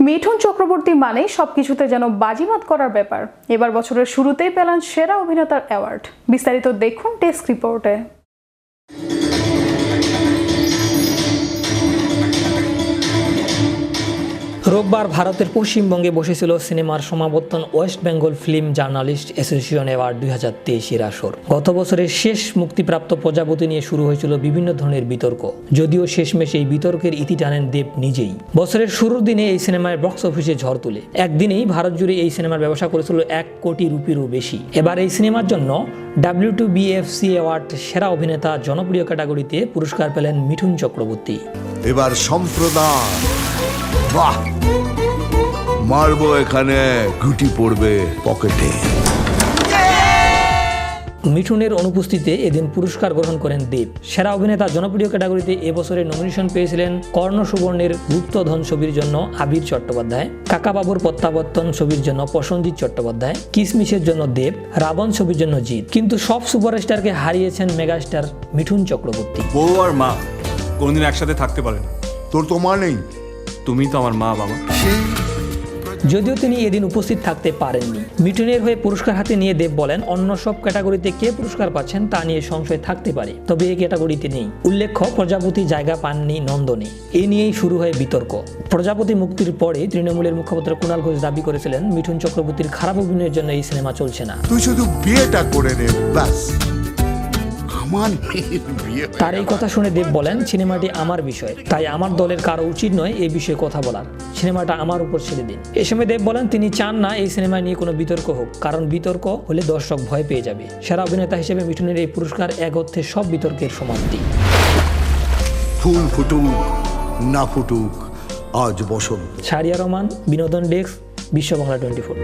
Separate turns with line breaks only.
মিঠুন চক্রবর্তী মানে সবকিছুতে যেন বাজিমাত করার ব্যাপার। এবার বছরের শুরুতেই পেলেন সেরা অভিনেতার অ্যাওয়ার্ড। বিস্তারিত দেখুন ডেস্ক রিপোর্টে।
রোববার ভারতের পশ্চিমবঙ্গে বসেছিল সিনেমার সমাবর্তন West Bengal Film Journalist Association Award 2023-এর আসর। গত বছরের শেষ মুক্তিপ্রাপ্ত প্রজাপতি নিয়ে শুরু হয়েছিল বিভিন্ন ধরনের বিতর্ক, যদিও শেষমেশ এই বিতর্কের ইতি টানেন দেব নিজেই। বছরের শুরুর দিনে এই সিনেমায় বক্স অফিসে ঝড় তুলে একদিনেই ভারত জুড়ে এই সিনেমার ব্যবসা করেছিল 1 কোটি রুপিরও বেশি। এবার এই সিনেমার জন্য WTBFC অ্যাওয়ার্ড সেরা অভিনেতা জনপ্রিয় ক্যাটাগরিতে পুরস্কার পেলেন মিঠুন চক্রবর্তী।
এবার সম্প্রদান, বাহ, মারবো এখানে, গুটি পড়বে পকেটে।
মিঠুনের অনুপস্থিতিতে এদিন পুরস্কার গ্রহণ করেন দেব। সেরা অভিনেতা জনপ্রিয় ক্যাটাগরিতে এবছরে নমিনেশন পেয়েছিলেন কর্ণ সুবর্ণের গুপ্তধন ছবির জন্য আবির চট্টোপাধ্যায়, কাকাবাবুর প্রত্যাবর্তন ছবির জন্য প্রসেনজিৎ চট্টোপাধ্যায়, কিসমিসের জন্য দেব, রাবণ ছবির জন্য জিৎ। কিন্তু সব সুপারস্টারকে হারিয়েছেন মেগাস্টার মিঠুন চক্রবর্তী।
বউ আর মা কোনদিন একসাথে থাকতে পারেনি।
তোর তো মা নেই,
তুমি তো আমার মা বাবা।
যদিও তিনি এদিন উপস্থিত থাকতে পারেননি। মিঠুনের হয়ে পুরস্কার হাতে নিয়ে দেব বলেন, অন্য সব ক্যাটাগরিতে কে পুরস্কার পাচ্ছেন তা নিয়ে সংশয় থাকতে পারে, তবে এই ক্যাটাগরিতে নেই। উল্লেখ্য, প্রজাপতি জায়গা পাননি নন্দনে। এ নিয়েই শুরু হয় বিতর্ক। প্রজাপতি মুক্তির পরে তৃণমূলের মুখপাত্র কুণাল ঘোষ দাবি করেছিলেন মিঠুন চক্রবর্তীর খারাপ অভিনয়ের জন্য এই সিনেমা চলছে না।
তুই শুধু বিয়েটা করে নে, ব্যাস। আমার বিয়ে।
তার এই কথা শুনে দেব বলেন, সিনেমাটি আমার বিষয়, তাই আমার দলের কারো উচিত নয় এই বিষয়ে কথা বলার। সিনেমাটা আমার উপর ছেড়ে দিন। এ সময় দেব বলেন, তিনি চান না এই সিনেমা নিয়ে কোনো বিতর্ক হোক, কারণ বিতর্ক হলে দর্শক ভয় পেয়ে যাবে। সেরা অভিনেতা হিসেবে মিঠুনের এই পুরস্কার এক অর্থে সব বিতর্কের সমাপ্তি।
ফুল ফুটুক না ফুটুক, আজ বসন্ত।
শাহরিয়ার রহমান, বিনোদন ডেস্ক, বিশ্ব বাংলা 24।